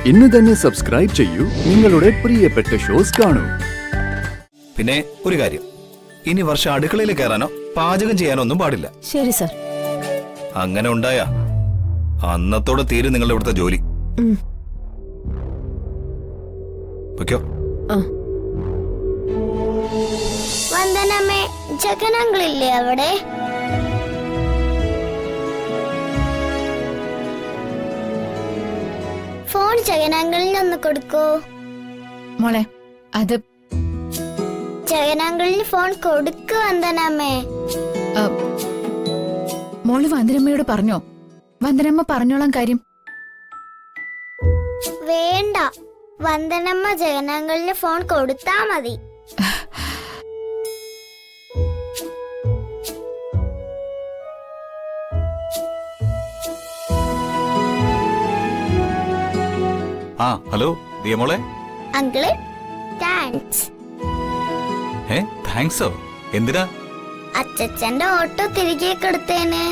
ഇന്ന് തന്നെ സബ്സ്ക്രൈബ് ചെയ്യൂ, നിങ്ങളുടെ പ്രിയപ്പെട്ട ഷോസ് കാണൂ. പിന്നെ ഒരു കാര്യം, ഇനി വർഷം അടുക്കളയിൽ കയറാനോ പാചകം ചെയ്യാനോ ഒന്നും പാടില്ല. ശരി സർ. അങ്ങനെ ഉണ്ടായ അന്നത്തോടെ തീരും നിങ്ങളുടെ ഇവിടുത്തെ ജോലി. വെക്കോ. വന്ദനമ്മേ, ജഗനങ്ങളില്ലേ അവിടെ? ഫോൺ ജഗനങ്ങളിന് ഒന്ന് കൊടുക്കൂ. മോളെ, അത് ജഗനങ്ങളിന് ഫോൺ കൊടുക്കു വന്ദനമ്മേ. മോള് വന്ദനമ്മയോട് പറഞ്ഞോ? വന്ദനമ്മ പറഞ്ഞോളാം കാര്യം. വേണ്ട, വന്ദനമ്മ ജഗനങ്ങളിന് ഫോൺ കൊടുത്താ മതി. ഹലോ ദിയമോളെ. Uncle, thanks. താങ്ക്സോ? എന്തിനാ? അച്ഛന്റെ ഓട്ടോ തിരികെ കൊടുത്തേന്.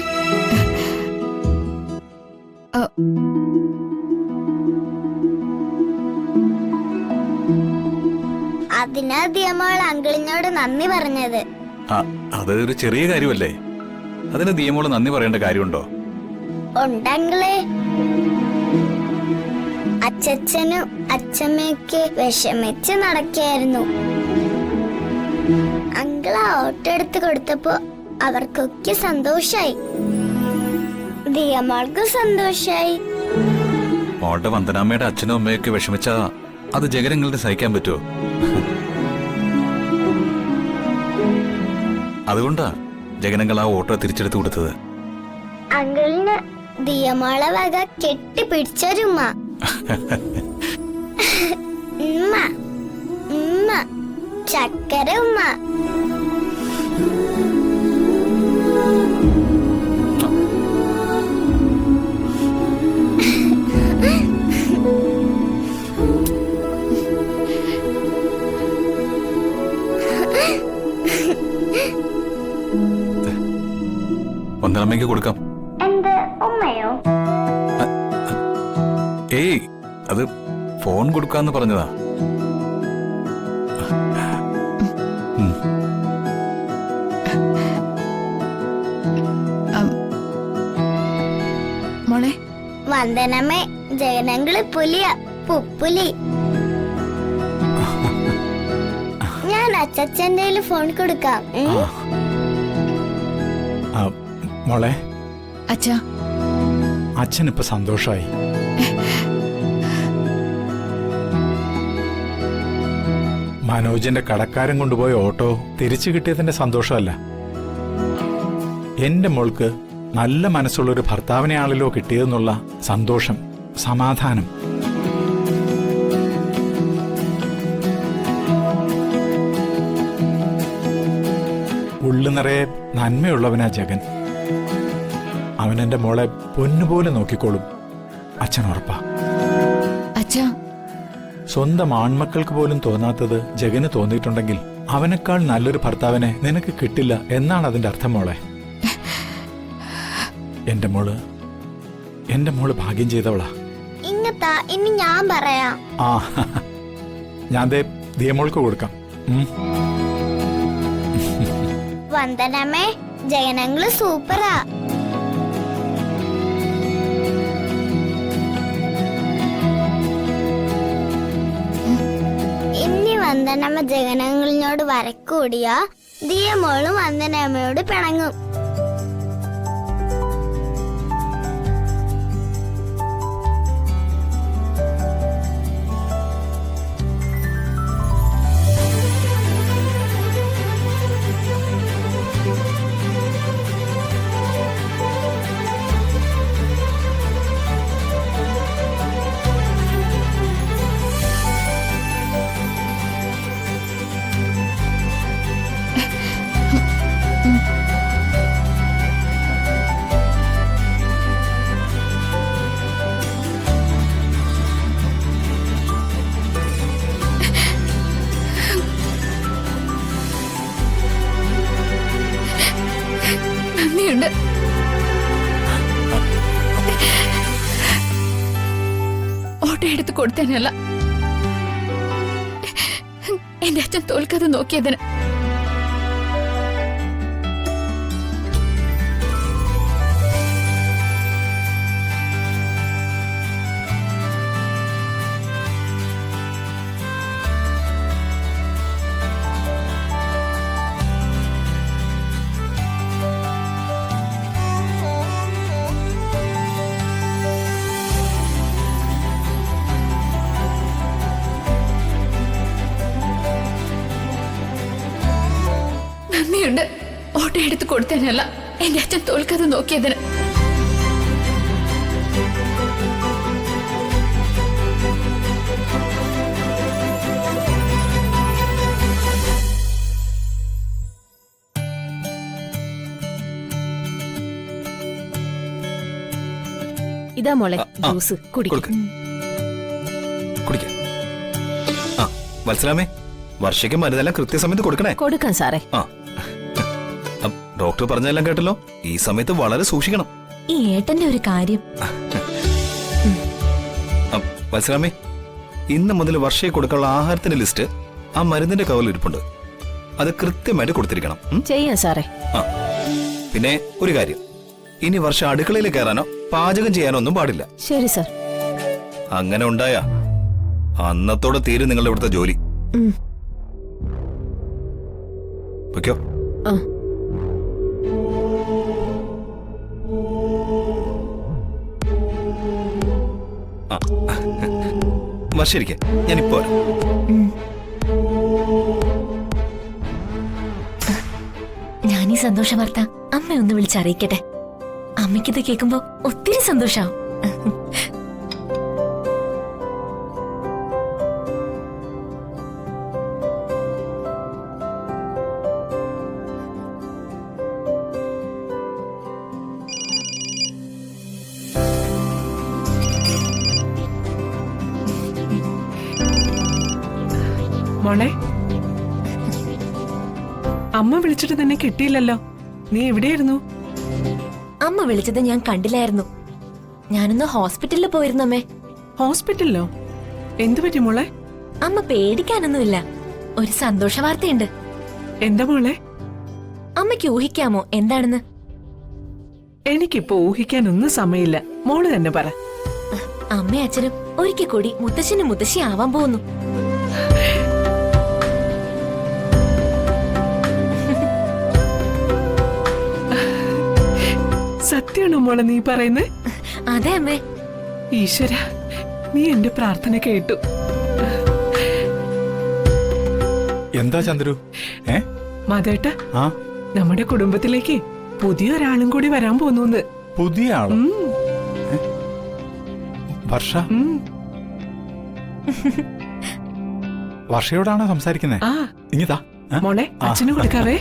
അതിനാ ദിയമോൾ അങ്കിളിനോട് നന്ദി പറഞ്ഞത്. അതൊരു ചെറിയ കാര്യമല്ലേ, അതിന് ദിയമോള് നന്ദി പറയേണ്ട കാര്യമുണ്ടോ? ഉണ്ടങ്കിളെ. അച്ഛനും അച്ഛമ്മയ്ക്ക് വിഷമിച്ച് നടക്കായിരുന്നു. അങ്കിള് ആ ഓട്ടോ എടുത്ത് കൊടുത്തപ്പോ അവർക്കൊക്കെ സന്തോഷായി. ദിയമോൾക്കും സന്തോഷായി. മോളുടെ വന്ദനാമ്മയുടെ അച്ഛനും അമ്മയൊക്കെ വിഷമിച്ചാ അത് ജഗനങ്ങളുടെ സഹിക്കാൻ പറ്റുമോ? അതുകൊണ്ടാ ജഗനങ്ങൾ ആ ഓട്ടോ തിരിച്ചെടുത്ത് കൊടുത്തത്. അങ്കിളിന് ദിയമോളെ വക കെട്ടിപ്പിടിച്ചൊരുമ്മ. ഉമ്മ ഉമ്മ ചക്കര ഉമ്മ. വന്ദനമ്മയ്ക്ക് കൊടുക്കാം. എന്ത് ഉമ്മയോ? ഏയ്, അത് ഫോൺ കൊടുക്കാന്ന് പറഞ്ഞതാ. മോളെ, വന്ദനമ്മേ, ജഗനങ്ങള് പുലിയ, പുപ്പുലി. ഞാൻ അച്ഛന്റെ ഫോൺ കൊടുക്കാം. മോളെ, അച്ഛാ, അച്ഛനിപ്പോ സന്തോഷായി. മനോജിന്റെ കടക്കാരൻ കൊണ്ടുപോയ ഓട്ടോ തിരിച്ചു കിട്ടിയതിന്റെ സന്തോഷമല്ല, എന്റെ മോൾക്ക് നല്ല മനസ്സുള്ളൊരു ഭർത്താവിനെയാണല്ലോ കിട്ടിയതെന്നുള്ള സന്തോഷം, സമാധാനം. ഉള്ളു നിറയെ നന്മയുള്ളവനാ ജഗൻ. അവനെന്റെ മോളെ പൊന്നുപോലെ നോക്കിക്കോളും, അച്ഛൻ ഉറപ്പാ. അച്ഛാ, സ്വന്തം ആൺമക്കൾക്ക് പോലും തോന്നാത്തത് ജഗന് തോന്നിയിട്ടുണ്ടെങ്കിൽ അവനേക്കാൾ നല്ലൊരു ഭർത്താവിനെ നിനക്ക് കിട്ടില്ല എന്നാണ് അതിന്റെ അർത്ഥം മോളെ. എന്റെ മോള് ഭാഗ്യം ചെയ്തവളാ. ഇങ്ങത്താ, ഇനി ഞാൻ പറയാം. ആ, ഞാൻ ദിയമോൾക്ക് കൊടുക്കാം. വന്ദനമ്മേ, ജഗനങ്ങള് സൂപ്പറാ. ഇനി വന്ദനമ്മ ജഗനങ്ങളിനോട് വരക്കൂടിയാ ദിയമോളും വന്ദനമ്മയോട് പിണങ്ങും. ഓട്ടോ എടുത്ത് കൊടുത്തതിനല്ല, എന്റെ അച്ഛൻ തോൽക്കാതെ നോക്കിയതിന്. നന്ദിയുണ്ട്, ഓട്ടോ എടുത്ത് കൊടുത്തതിനല്ല, എന്റെ അച്ഛൻ തോൽക്കാതെ നോക്കിയതിന്. ഇതാ മോളെ ജ്യൂസ് കൊടുക്ക കുടിക്ക. ആ വത്സലാമേ, വർഷയ്ക്ക് മരുന്നെല്ലാം കൃത്യസമയത്ത് കൊടുക്കണേ. കൊടുക്കാൻ സാറേ. ആ ഡോക്ടർ പറഞ്ഞതെല്ലാം കേട്ടല്ലോ. ഈ സമയത്ത് വളരെ സൂക്ഷിക്കണം. ഈ ഏട്ടന്റെ ഒരു കാര്യം. വത്സലാമേ, ഇന്ന് മുതൽ വർഷയെ കൊടുക്കാനുള്ള ആഹാരത്തിന്റെ ലിസ്റ്റ് ആ മരുന്നിന്റെ കവറിൽ ഇരിപ്പുണ്ട്. അത് കൃത്യമായിട്ട് കൊടുത്തിരിക്കണം. ചെയ്യാം സാറേ. ആ പിന്നെ ഒരു കാര്യം, ഇനി വർഷം അടുക്കളയിൽ കയറാനോ പാചകം ചെയ്യാനോ ഒന്നും പാടില്ല. ശരി സാർ. അങ്ങനെ ഉണ്ടായാ അന്നത്തോടെ തീരും നിങ്ങളുടെ ഇവിടുത്തെ ജോലി. വെക്കോ. ആ വർഷിരിക്ക, ഞാനിപ്പോ വരാം. ഞാൻ ഈ സന്തോഷ വാർത്ത അമ്മ ഒന്ന് വിളിച്ചറിയിക്കട്ടെ. അമ്മയ്ക്കിത് കേൾക്കുമ്പോ ഒത്തിരി സന്തോഷാവും. മോളെ, അമ്മ വിളിച്ചിട്ട് നിന്നെ കിട്ടിയില്ലല്ലോ. നീ എവിടെയായിരുന്നു? അമ്മ വിളിച്ചത് ഞാൻ കണ്ടില്ലായിരുന്നു. ഞാനൊന്ന് ഹോസ്പിറ്റലിൽ പോയിരുന്നു അമ്മേ. ഹോസ്പിറ്റലിലോ? എന്തു പറ്റി മോളെ? അമ്മ പേടിക്കാനൊന്നുമില്ല, ഒരു സന്തോഷ വാർത്തയുണ്ട്. എന്താ മോളെ? അമ്മയ്ക്ക് ഊഹിക്കാമോ എന്താണെന്ന്? എനിക്കിപ്പോ ഊഹിക്കാനൊന്നും സമയമില്ല. മോള് തന്നെ പറ. അമ്മയും അച്ഛനും ഒരിക്കൽ കൂടി മുത്തശ്ശനും മുത്തശ്ശി ആവാൻ പോകുന്നു. സത്യമാണോ മോളെ നീ പറയുന്നേ? അതെ അമ്മേ. ഈശ്വര, നീ എന്റെ പ്രാർത്ഥന കേട്ടു. എന്താ ചന്ദ്രു? മാധവേട്ട, ആ നമ്മുടെ കുടുംബത്തിലേക്ക് പുതിയൊരാളും കൂടി വരാൻ പോന്നു. പുതിയ ആള്? വർഷ? വർഷയോടാണോ സംസാരിക്കുന്നേ? ആ ഇങ്ങിതാ മോളെ, അച്ഛന് കൊടുക്കാവേ.